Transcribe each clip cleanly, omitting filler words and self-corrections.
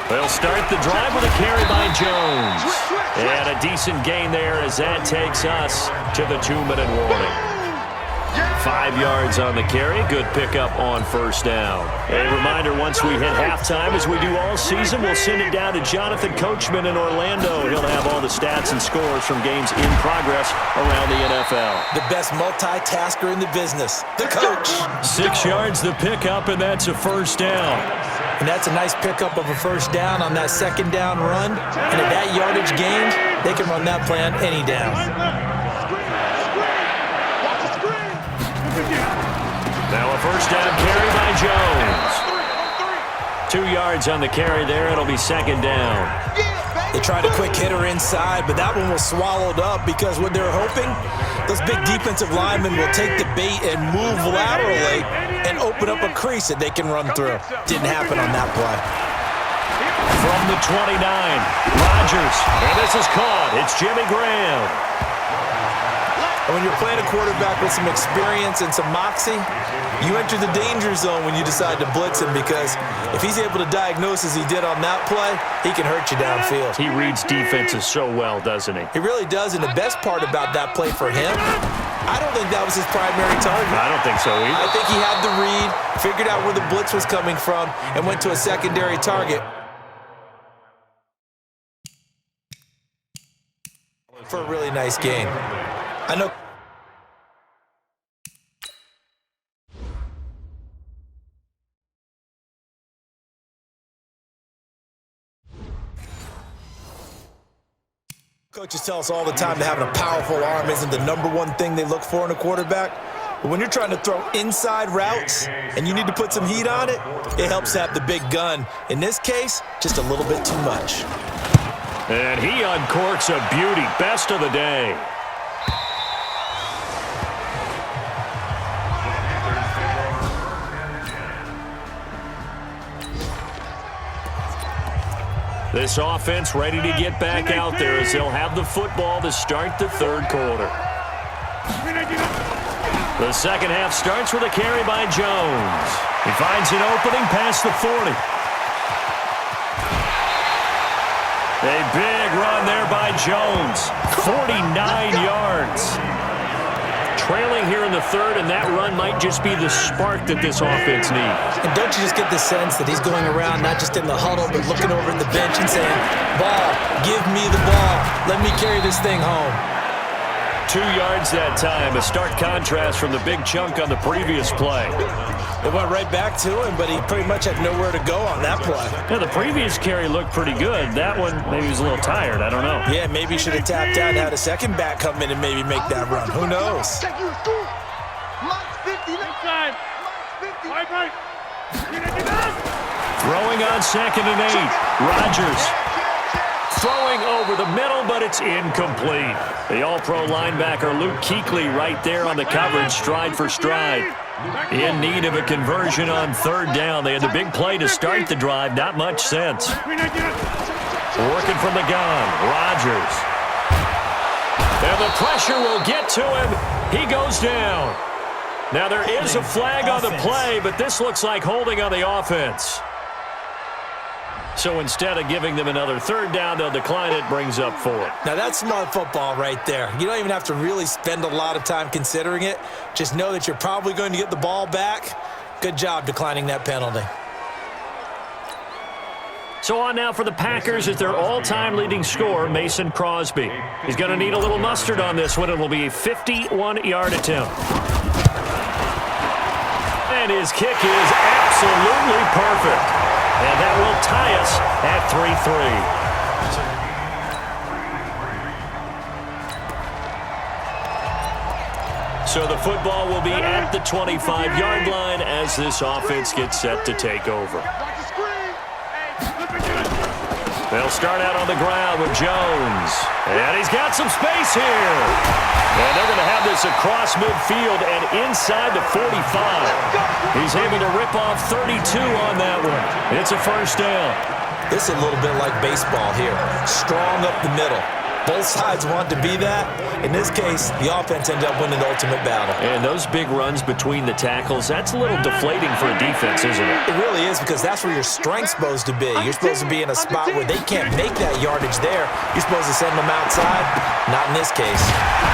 They'll start the drive with a carry by Jones. And a decent gain there as that takes us to the 2-minute warning. 5 yards on the carry. Good pickup on first down. A reminder, once we hit halftime, as we do all season, we'll send it down to Jonathan Coachman in Orlando. He'll have all the stats and scores from games in progress around the NFL. The best multitasker in the business, the coach. 6 yards the pickup, and that's a first down. And that's a nice pickup of a first down on that second down run. And at that yardage gained, they can run that play on any down. Now a first down carry by Jones. 2 yards on the carry there. It'll be second down. They tried a quick hitter inside, but that one was swallowed up because what they're hoping, those big defensive linemen will take the bait and move laterally and open up a crease that they can run through. Didn't happen on that play. From the 29, Rodgers. And this is caught. It's Jimmy Graham. And when you're playing a quarterback with some experience and some moxie, you enter the danger zone when you decide to blitz him, because if he's able to diagnose as he did on that play, he can hurt you downfield. He reads defenses so well, doesn't he? He really does, and the best part about that play for him, I don't think that was his primary target. I don't think so either. I think he had the read, figured out where the blitz was coming from, and went to a secondary target for a really nice gain. I know. Coaches tell us all the time that having a powerful arm isn't the #1 thing they look for in a quarterback. But when you're trying to throw inside routes and you need to put some heat on it, it helps to have the big gun. In this case, just a little bit too much. And he uncorks a beauty. Best of the day. This offense ready to get back out there as they'll have the football to start the third quarter. The second half starts with a carry by Jones. He finds an opening past the 40. A big run there by Jones. 49 yards. Trailing here in the third, and that run might just be the spark that this offense needs. And don't you just get the sense that he's going around not just in the huddle, but looking over at the bench and saying, ball, give me the ball. Let me carry this thing home. 2 yards that time, a stark contrast from the big chunk on the previous play. It went right back to him, but he pretty much had nowhere to go on that play. Yeah, the previous carry looked pretty good. That one, maybe he was a little tired. I don't know. Yeah, maybe he should have tapped out and had a second back come in and maybe make that run. Who knows? Throwing on 2nd and 8. Rodgers throwing over the middle, but it's incomplete. The all-pro linebacker Luke Kuechly right there on the coverage, stride for stride. In need of a conversion on third down. They had the big play to start the drive. Not much sense. Working from the gun, Rodgers. And the pressure will get to him. He goes down. Now there is a flag on the play, but this looks like holding on the offense. So instead of giving them another third down, they'll decline it, brings up 4. Now that's smart football right there. You don't even have to really spend a lot of time considering it. Just know that you're probably going to get the ball back. Good job declining that penalty. So on now for the Packers is their all-time leading scorer, Mason Crosby. He's going to need a little mustard on this one. It will be a 51-yard attempt. And his kick is absolutely perfect. And that will tie us at 3-3. So the football will be at the 25-yard line as this offense gets set to take over. They'll start out on the ground with Jones. And he's got some space here. And they're going to have this across midfield and inside the 45. He's able to rip off 32 on that one. It's a first down. This is a little bit like baseball here. Strong up the middle. Both sides want to be that. In this case, the offense ended up winning the ultimate battle. And those big runs between the tackles, that's a little deflating for a defense, isn't it? It really is, because that's where your strength's supposed to be. You're supposed to be in a spot where they can't make that yardage there. You're supposed to send them outside. Not in this case.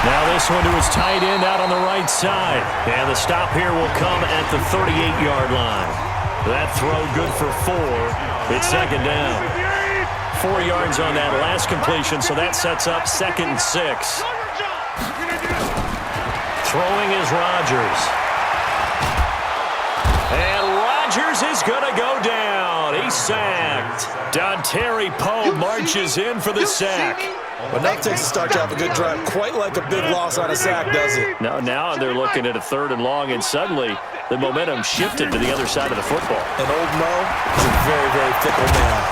Now this one to his tight end out on the right side. And the stop here will come at the 38-yard line. That throw good for 4. It's second down. 4 yards on that last completion, so that sets up 2nd and 6. Throwing is Rodgers. And Rodgers is going to go down. He's sacked. Dontari Poe marches in for the sack. But now it takes a start to have a good drive. Quite like a big loss on a sack, does it? Now they're looking at a 3rd and long, and suddenly the momentum shifted to the other side of the football. And old Mo is a very, very fickle man.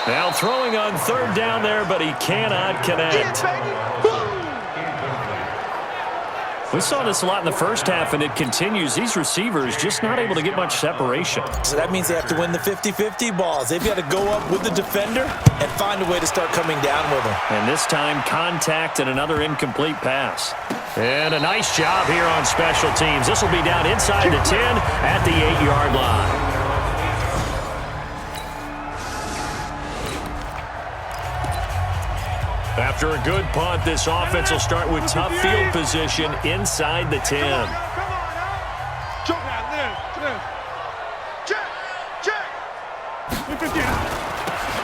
Now throwing on 3rd down there, but he cannot connect. We saw this a lot in the first half, and it continues. These receivers just not able to get much separation. So that means they have to win the 50-50 balls. They've got to go up with the defender and find a way to start coming down with them. And this time, contact and another incomplete pass. And a nice job here on special teams. This will be down inside the 10 at the 8-yard line. After a good punt, this offense will start with tough field position inside the 10.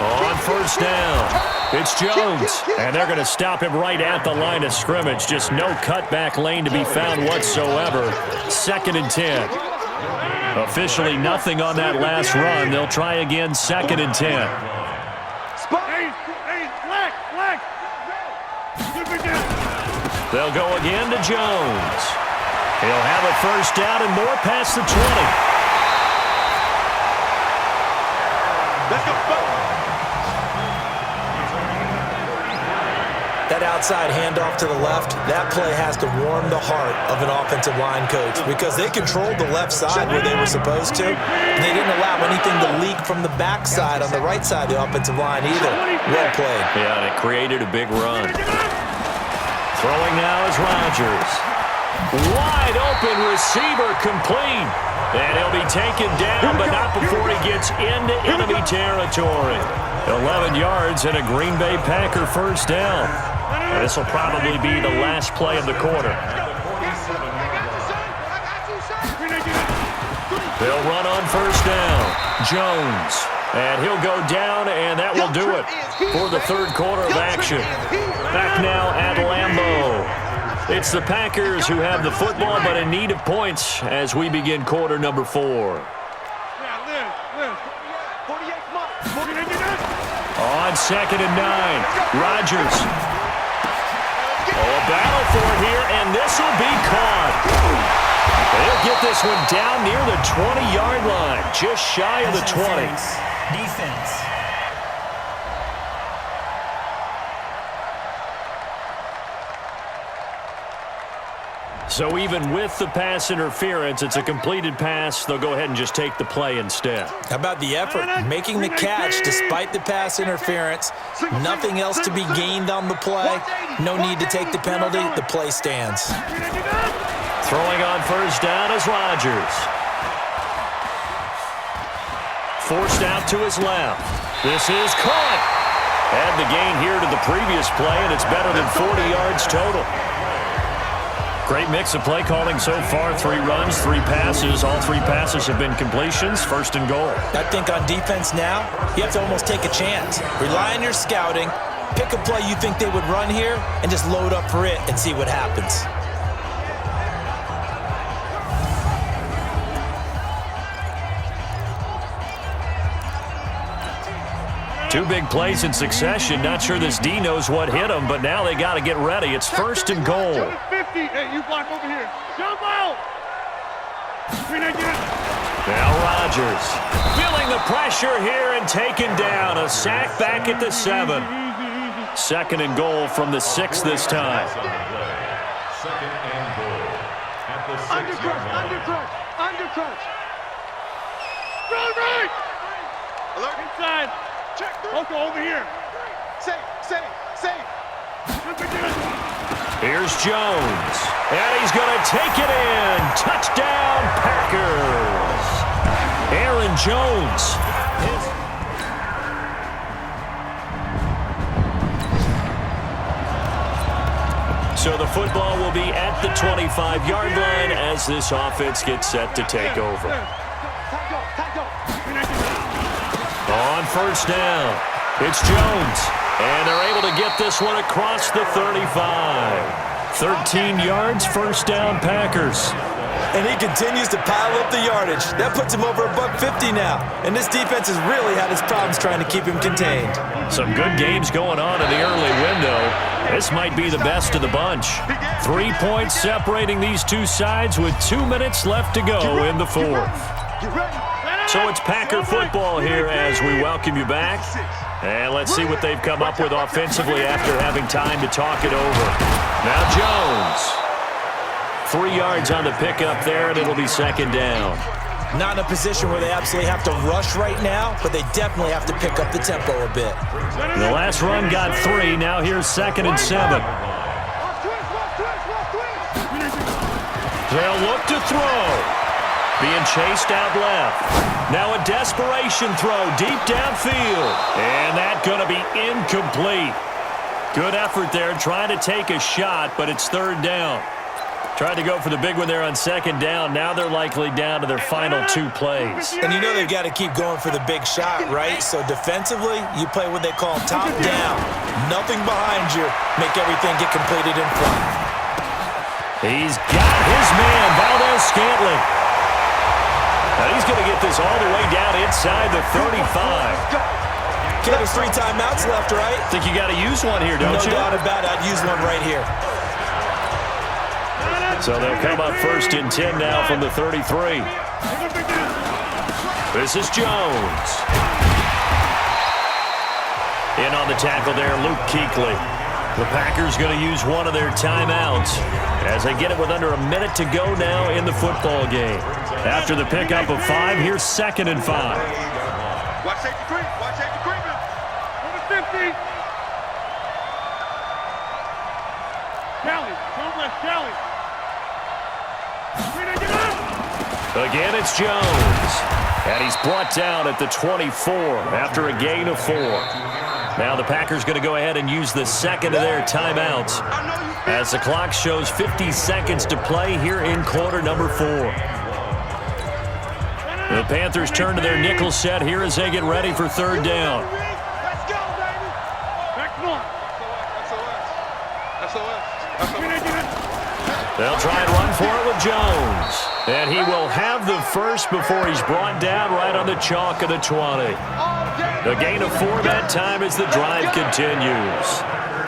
On 1st down, it's Jones. And they're going to stop him right at the line of scrimmage. Just no cutback lane to be found whatsoever. 2nd and 10. Officially nothing on that last run. They'll try again, 2nd and 10. They'll go again to Jones. He'll have a 1st down and more past the 20. That outside handoff to the left, that play has to warm the heart of an offensive line coach, because they controlled the left side where they were supposed to. They didn't allow anything to leak from the backside on the right side of the offensive line either. Well played. Yeah, and it created a big run. Throwing now is Rodgers. Wide open receiver complete. And he'll be taken down, but not before he gets into enemy territory. 11 yards and a Green Bay Packer 1st down. And this will probably be the last play of the quarter. They'll run on 1st down. Jones. And he'll go down, and that will do it for the 3rd quarter of action. Back now at Lambeau. It's the Packers who have the football, but in need of points as we begin quarter number 4. On 2nd and 9, Rodgers. A battle for it here, and this will be caught. They'll get this one down near the 20-yard line, just shy of the 20. Defense. So even with the pass interference, it's a completed pass. They'll go ahead and just take the play instead. How about the effort? Making the catch despite the pass interference. Nothing else to be gained on the play. No need to take the penalty. The play stands. Throwing on 1st down is Rodgers. Forced out to his left. This is caught. Add the gain here to the previous play, and it's better than 40 yards total. Great mix of play calling so far. 3 runs, 3 passes. All 3 passes have been completions. 1st and goal. I think on defense now, you have to almost take a chance. Rely on your scouting. Pick a play you think they would run here, and just load up for it and see what happens. Two big plays in succession. Not sure this D knows what hit him, but now they got to get ready. It's 1st and goal. 50. Hey, you block over here. Jump out. Now Rodgers feeling the pressure here and taken down. A sack back at the 7. 2nd and goal from the 6 this time. Undercut. Right. Alert. Inside. Check. Okay, over here. Safe. Here's Jones. And he's going to take it in. Touchdown, Packers. Aaron Jones. So the football will be at the 25-yard line as this offense gets set to take over. On first down, it's Jones. And they're able to get this one across the 35. 13 yards, first down, Packers. And he continues to pile up the yardage. That puts him over $150 now. And this defense has really had its problems trying to keep him contained. Some good games going on in the early window. This might be the best of the bunch. 3 points separating these two sides with 2 minutes left to go in the fourth. So it's Packer football here as we welcome you back. And let's see what they've come up with offensively after having time to talk it over. Now Jones. 3 yards on the pickup there, and it'll be second down. Not in a position where they absolutely have to rush right now, but they definitely have to pick up the tempo a bit. The last run got 3. Now here's 2nd and 7. They'll look to throw. Being chased out left. Now a desperation throw deep downfield. And that's going to be incomplete. Good effort there trying to take a shot, but it's third down. Tried to go for the big one there on second down. Now they're likely down to their final 2 plays. And you know they've got to keep going for the big shot, right? So defensively, you play what they call top down. Nothing behind you. Make everything get completed in front. He's got his man, Valdez-Scantling. Now he's going to get this all the way down inside the 35. Okay, there's 3 timeouts left, right? Think you got to use one here, don't you? No doubt about it. I'd use one right here. So they'll come up 1st and 10 now from the 33. This is Jones. In on the tackle there, Luke Kuechly. The Packers going to use one of their timeouts as they get it with under a minute to go now in the football game. After the pickup of 5, here's 2nd and 5. Watch safety creep. Watch safety creeping. Over 50. Kelly. Don't let Kelly. Again, it's Jones. And he's brought down at the 24 after a gain of 4. Now the Packers going to go ahead and use the second of their timeouts as the clock shows 50 seconds to play here in quarter number 4. The Panthers turn to their nickel set here as they get ready for third down. Let's go, baby. Back north. They'll try and run for it with Jones. And he will have the first before he's brought down right on the chalk of the 20. The gain of 4 that time as the drive continues.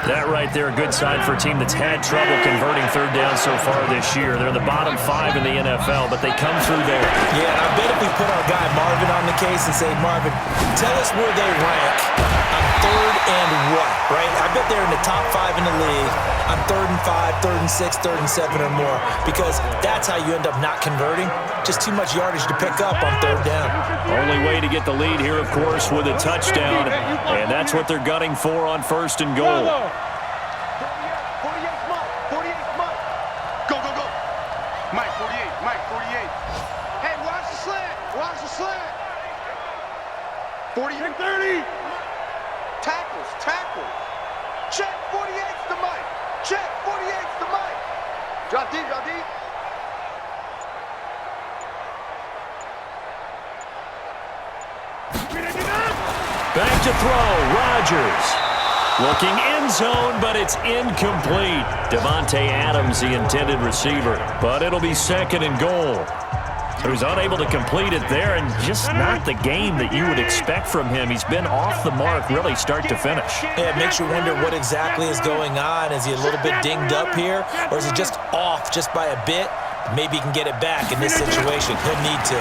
That right there, a good sign for a team that's had trouble converting third down so far this year. They're in the bottom 5 in the NFL, but they come through there. Yeah, and I bet if we put our guy Marvin on the case and say, Marvin, tell us where they rank on third and what, right? I bet they're in the top 5 in the league on 3rd and 5, 3rd and 6, 3rd and 7 or more, because that's how you end up not converting. Just too much yardage to pick up on third down. Only way to get the lead here, of course, with a touchdown, and that's what they're gunning for on 1st and goal. 48, Mike. Go. Mike, 48. Hey, watch the slant. 40 and 30. Tackle. Check, 48's the Mike. Check, 48's the Mike. Drop deep. Back to throw, Rodgers. Looking end zone, but it's incomplete. Davante Adams, the intended receiver. But it'll be 2nd and goal. He was unable to complete it there, and just not the game that you would expect from him. He's been off the mark, really, start to finish. Yeah, it makes you wonder what exactly is going on. Is he a little bit dinged up here, or is he just off just by a bit? Maybe he can get it back in this situation. He'll need to.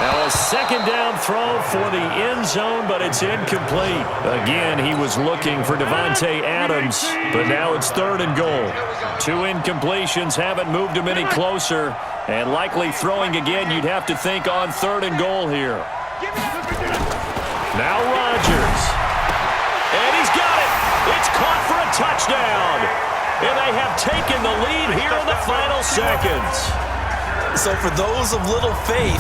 Now a 2nd down throw for the end zone, but it's incomplete. Again, he was looking for Davante Adams, but now it's 3rd and goal. 2 incompletions haven't moved him any closer, and likely throwing again, you'd have to think on 3rd and goal here. Now Rodgers. And he's got it. It's caught for a touchdown. And they have taken the lead here in the final seconds. So for those of little faith,